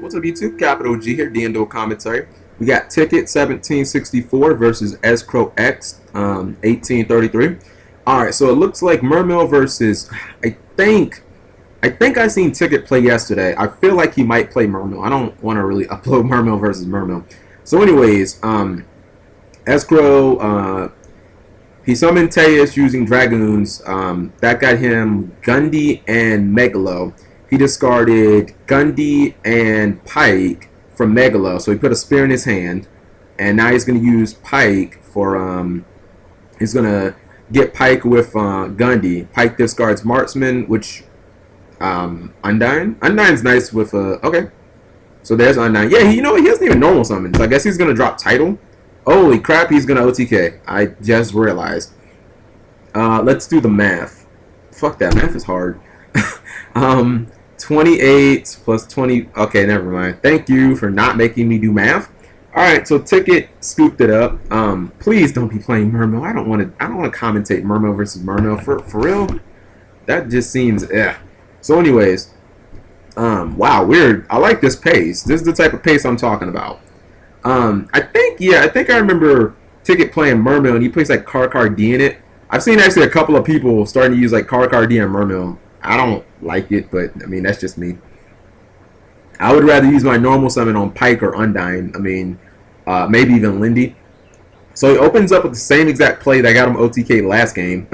What's up, YouTube? Capital G here, DN Duel commentary. We got Ticket 1764 versus Escrow X 1833. Alright, so it looks like Mermail versus, I think I seen Ticket play yesterday. I feel like he might play Mermail. I don't want to really upload Mermail versus Mermail. So anyways, Escrow, he summoned Teus using Dragoons. That got him Gundy and Megalo. He discarded Gundy and Pike from Megalo, so he put a spear in his hand, and now he's going to use Pike for, he's going to get Pike with Gundy. Pike discards Marksman, which, Undyne? Undyne's nice with, okay. So there's Undyne. Yeah, he doesn't even normal summon, so I guess he's going to drop Title. Holy crap, he's going to OTK. I just realized. Let's do the math. Fuck that, math is hard. 28 plus 20. Okay, never mind. Thank you for not making me do math. Alright, so Ticket scooped it up. Please don't be playing Mermail. I don't want to commentate Mermail versus Mermail for real. That just seems So anyways, wow, weird. I like this pace. This is the type of pace I'm talking about. I think I remember Ticket playing Mermail and he plays like card D in it. I've seen actually a couple of people starting to use like card D and Mermail. I don't like it, but I mean that's just me. I would rather use my normal summon on Pike or Undyne. I mean, maybe even Lindy. So he opens up with the same exact play that got him OTK last game.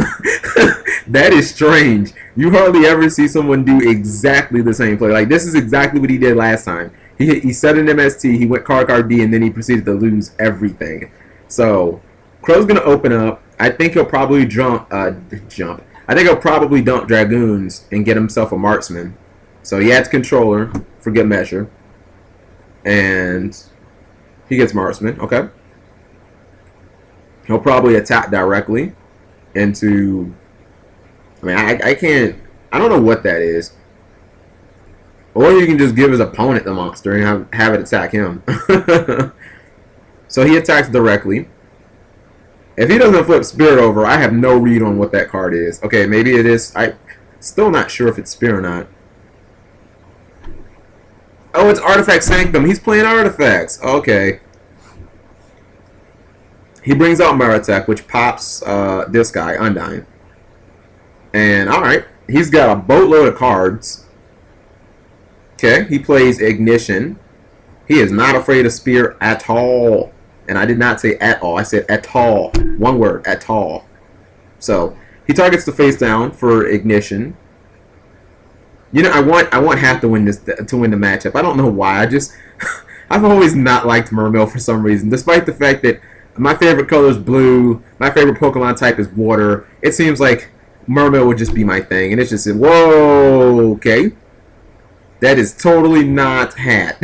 That is strange. You hardly ever see someone do exactly the same play. Like this is exactly what he did last time. He set an MST, he went card D, and then he proceeded to lose everything. So Crow's gonna open up. I think he'll probably I think he'll probably dump Dragoons and get himself a Marksman. So he adds Controller for good measure. And he gets Marksman. Okay. He'll probably attack directly into... I mean, I can't... I don't know what that is. Or you can just give his opponent the monster and have it attack him. So he attacks directly. If he doesn't flip Spirit over, I have no read on what that card is. Okay, maybe it is. I'm still not sure if it's Spirit or not. Oh, it's Artifact Sanctum. He's playing Artifacts. Okay. He brings out Hieratics, which pops this guy, Undyne. And, alright. He's got a boatload of cards. Okay, he plays Ignition. He is not afraid of Spear at all. And I did not say at all. I said at all. One word, at all. So he targets the face down for Ignition. You know, I want Half to win the matchup. I don't know why. I've always not liked Mermail for some reason, despite the fact that my favorite color is blue. My favorite Pokemon type is water. It seems like Mermail would just be my thing, and it's just whoa, okay. That is totally not Hat.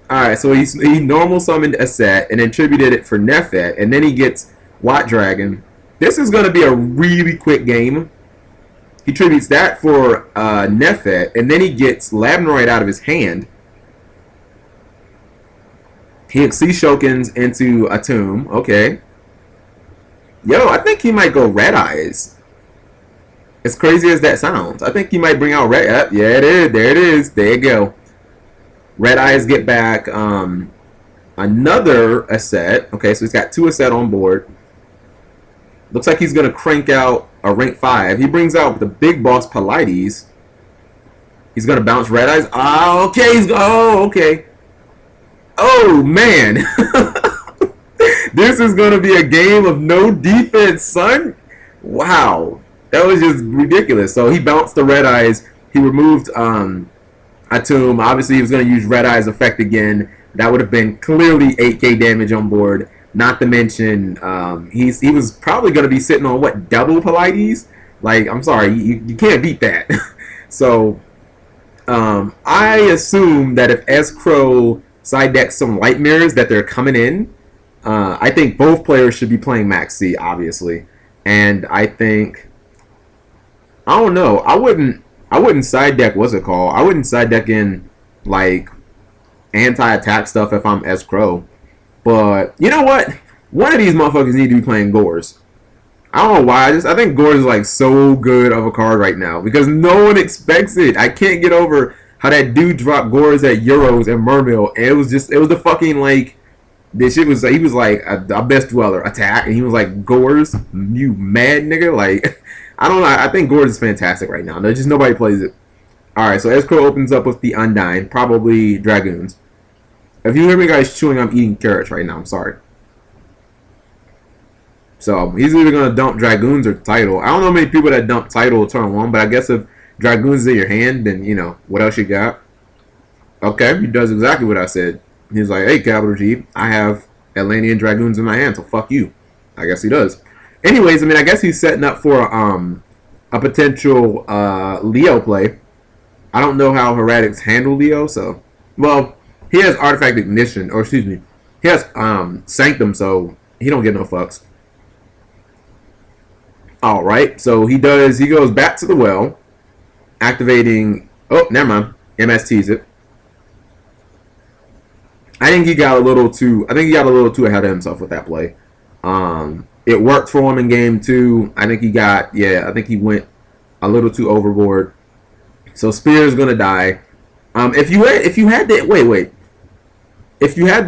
Alright, so he normal summoned a set and then tributed it for Nefet, and then he gets Watt Dragon. This is going to be a really quick game. He tributes that for Nefet, and then he gets Labradorite out of his hand. He Shokens into a tomb. Okay. Yo, I think he might go Red Eyes. As crazy as that sounds, I think he might bring out Red. Yeah, it is. There it is. There you go. Red Eyes get back another Asset. Okay, so he's got 2 Asset on board. Looks like he's going to crank out a rank 5. He brings out the big boss Palides. He's going to bounce Red Eyes. Oh, okay. Okay. Oh, man. This is going to be a game of no defense, son. Wow. That was just ridiculous. So he bounced the Red Eyes. He removed... a tomb. Obviously, he was going to use Red Eye's effect again. That would have been clearly 8k damage on board. Not to mention, he was probably going to be sitting on, what, double Palides? Like, I'm sorry, you can't beat that. So, I assume that if Escrow side decks some Light Mirrors, that they're coming in. I think both players should be playing Max C, obviously. And I think... I don't know. I wouldn't side deck, what's it called? I wouldn't side deck in, like, anti-attack stuff if I'm Escrow. But, you know what? One of these motherfuckers need to be playing Gores. I don't know why. I think Gores is, like, so good of a card right now. Because no one expects it. I can't get over how that dude dropped Gores at Euros and Mermail, and it was the fucking like, this shit was, he was like a best dweller attack, and he was like, Gores, you mad nigga, like, I don't know, I think Gores is fantastic right now. There's just nobody plays it. Alright, so Escrow opens up with the Undyne, probably Dragoons. If you hear me guys chewing, I'm eating carrots right now, I'm sorry. So, he's either going to dump Dragoons or Title. I don't know many people that dump Title turn 1, but I guess if Dragoons is in your hand, then, you know, what else you got? Okay, he does exactly what I said. He's like, hey, Capital G, I have Atlantean Dragoons in my hand, so fuck you. I guess he does. Anyways, I mean, I guess he's setting up for a potential Leo play. I don't know how Hieratics handle Leo, so... Well, he has Artifact Ignition, or excuse me, he has Sanctum, so he don't get no fucks. Alright, so he goes back to the well, activating... Oh, never mind. MSTs it. I think he got a little too ahead of himself with that play. It worked for him in game 2. I think he went a little too overboard. So Spear is gonna die. If you had the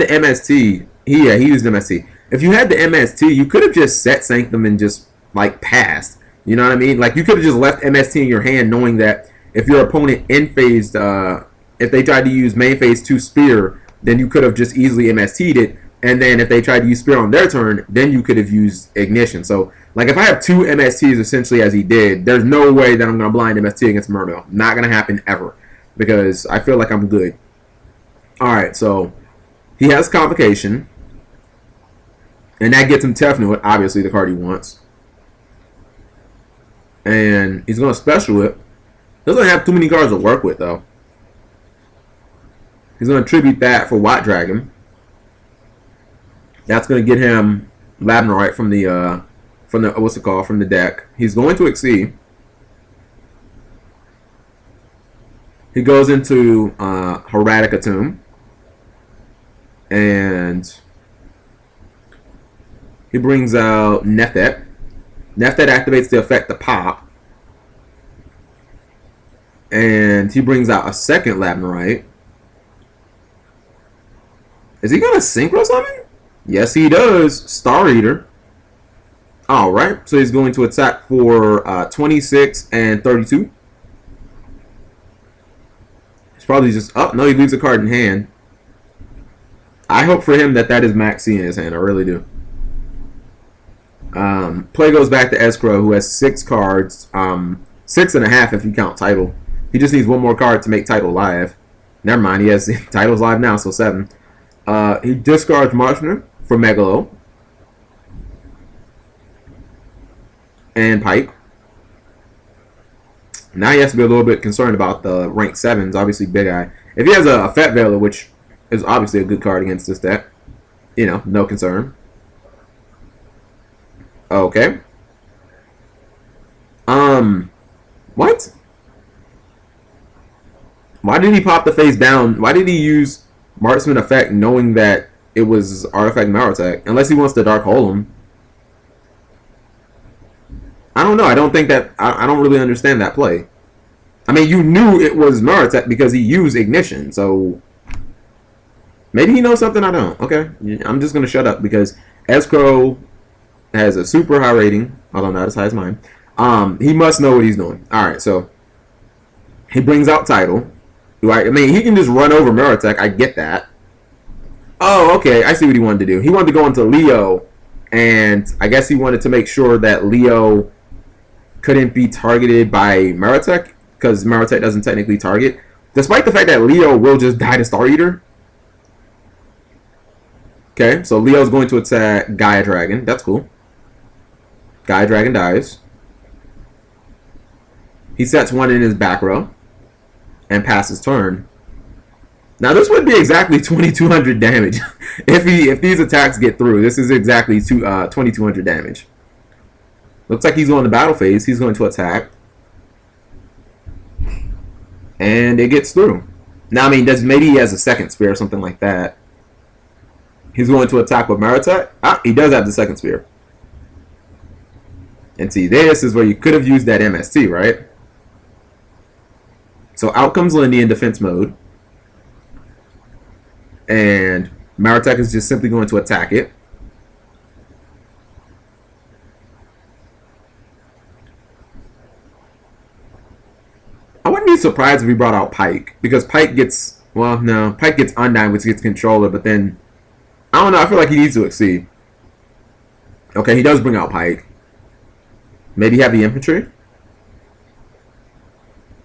MST, he used MST. If you had the MST, you could have just set Sanctum and just like passed. You know what I mean? Like, you could have just left MST in your hand, knowing that if your opponent in phased, if they tried to use main phase 2 Spear, then you could have just easily MST'd it. And then if they tried to use Spear on their turn, then you could have used Ignition. So, like, if I have 2 MSTs essentially as he did, there's no way that I'm going to blind MST against Mermail. Not going to happen ever. Because I feel like I'm good. Alright, so he has Convocation. And that gets him Tefnuit, obviously the card he wants. And he's going to special it. Doesn't have too many cards to work with, though. He's going to tribute that for Watt Dragon. That's going to get him Labnorite from the from the deck. He's going to Exceed. He goes into Hieratica Tomb. And he brings out Nefet. Nefet activates the effect to pop. And he brings out a second Labnorite. Is he going to Synchro Summon? Yes, he does. Star Eater. Alright, so he's going to attack for 26 and 32. He's probably just... Oh, no, he leaves a card in hand. I hope for him that is Max C in his hand. I really do. Play goes back to Escrow, who has 6 cards. 6.5 if you count Title. He just needs one more card to make Title live. Never mind, he has Title's live now, so 7. He discards Marshner for Megalo. And Pike. Now he has to be a little bit concerned about the rank 7s. Obviously, Big Eye. If he has a Fat Veiler, which is obviously a good card against this deck, you know, no concern. Okay. What? Why did he pop the face down? Why did he use Marksman effect knowing that it was Artifact Marotek? Unless he wants to Dark Hole him. I don't know. I don't think that... I don't really understand that play. I mean, you knew it was Marotek because he used Ignition, so... Maybe he knows something I don't. Okay. I'm just going to shut up because Escrow has a super high rating, although not as high as mine. He must know what he's doing. Alright, so... He brings out Title. I mean, he can just run over Marotek. I get that. Oh, okay. I see what he wanted to do. He wanted to go into Leo, and I guess he wanted to make sure that Leo couldn't be targeted by Marotek, because Marotek doesn't technically target, despite the fact that Leo will just die to Star Eater. Okay, so Leo's going to attack Gaia Dragon. That's cool. Gaia Dragon dies. He sets one in his back row and passes turn. Now this would be exactly 2,200 damage if these attacks get through. This is exactly 2,200 damage. Looks like he's going to battle phase. He's going to attack, and it gets through. Now, I mean, maybe he has a second spear or something like that. He's going to attack with Marotek. Ah, he does have the second spear. And see, this is where you could have used that MST, right? So out comes Lindy in defense mode. And Maritech is just simply going to attack it. I wouldn't be surprised if he brought out Pike, because Pike gets, well, no, Pike gets Undyne, which gets Controller, but then, I don't know, I feel like he needs to exceed. Okay, he does bring out Pike. Maybe have the Infantry.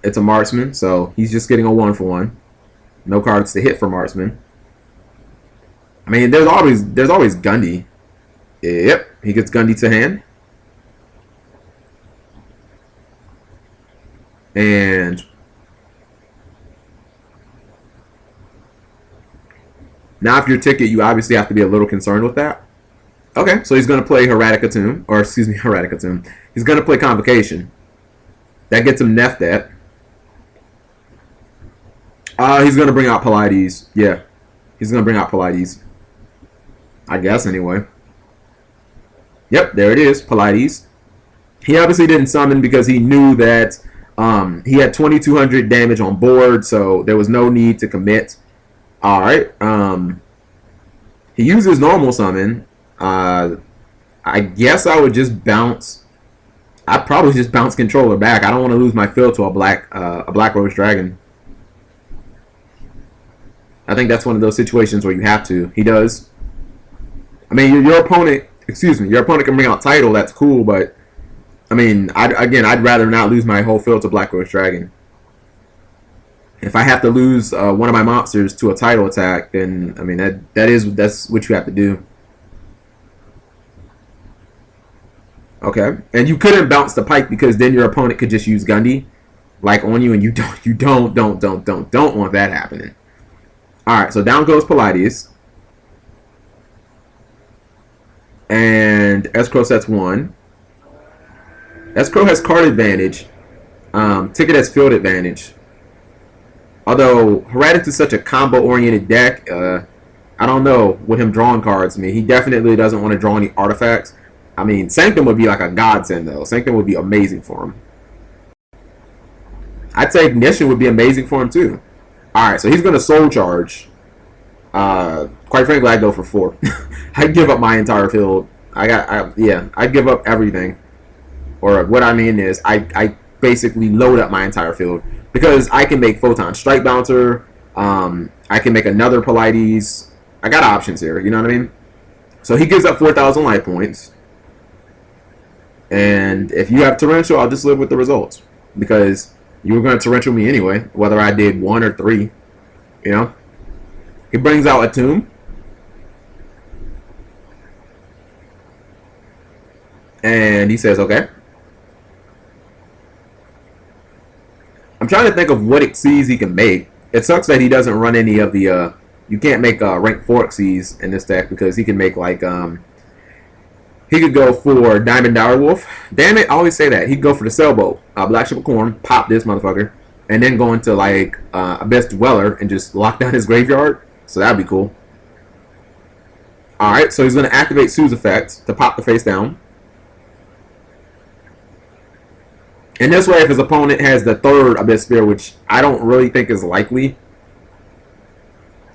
It's a Marksman, so he's just getting a 1-for-1. No cards to hit for Marksman. I mean, there's always Gundy. Yep, he gets Gundy to hand. And now if you're Ticket, you obviously have to be a little concerned with that. Okay, so he's going to play Hieraticats, or excuse me, Hieraticats. He's going to play Convocation. That gets him Neftet. He's going to bring out Pallades. Yeah, he's going to bring out Pallades. I guess, anyway. Yep, there it is, Pallades. He obviously didn't summon because he knew that he had 2,200 damage on board, so there was no need to commit. Alright, he uses normal summon. I guess I would just bounce. I'd probably just bounce Controller back. I don't want to lose my field to a Black Rose Dragon. I think that's one of those situations where you have to. He does. I mean, your opponent, your opponent can bring out Title. That's cool, but I mean, I'd rather not lose my whole field to Black Rose Dragon. If I have to lose one of my monsters to a Title attack, then I mean that's what you have to do. Okay, and you couldn't bounce the Pike because then your opponent could just use Gundy like on you, and you don't want that happening. All right, so down goes Pallades, and Escrow sets 1. Escrow has card advantage. Ticket has field advantage. Although Hieratics is such a combo-oriented deck, I don't know with him drawing cards. I mean, he definitely doesn't want to draw any artifacts. I mean, Sanctum would be like a godsend, though. Sanctum would be amazing for him. I'd say Ignition would be amazing for him, too. Alright, so he's going to Soul Charge. Quite frankly, I'd go for 4. I'd give up my entire field. Yeah, I'd give up everything. Or what I mean is, I basically load up my entire field. Because I can make Photon Strike Bouncer. I can make another Pallades. I got options here, you know what I mean? So he gives up 4,000 life points. And if you have Torrential, I'll just live with the results. Because you were going to Torrential me anyway, whether I did 1 or 3. You know? He brings out a Tomb. And he says, okay. I'm trying to think of what Xyz he can make. It sucks that he doesn't run any of the... you can't make rank 4 Xyz in this deck because he can make like... he could go for Diamond Direwolf. Damn it, I always say that. He'd go for the Sailboat. Black Ship of Corn. Pop this motherfucker. And then go into like Abyss Dweller and just lock down his graveyard. So that'd be cool. Alright, so he's going to activate Sue's effect to pop the face down. And this way, if his opponent has the 3rd Abyss Sphere, which I don't really think is likely.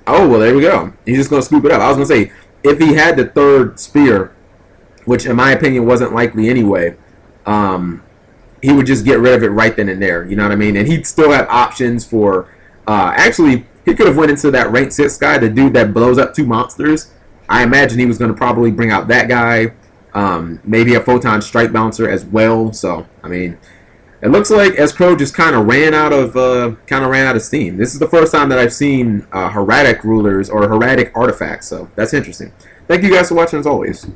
Oh, well, there we go. He's just going to scoop it up. I was going to say, if he had the 3rd Sphere, which in my opinion wasn't likely anyway, he would just get rid of it right then and there. You know what I mean? And he'd still have options for... actually, he could have went into that rank 6 guy, the dude that blows up 2 monsters. I imagine he was going to probably bring out that guy. Maybe a Photon Strike Bouncer as well. So, I mean... It looks like Escrow just kind of ran out of steam. This is the first time that I've seen Hieratic rulers or Hieratic artifacts, so that's interesting. Thank you guys for watching as always.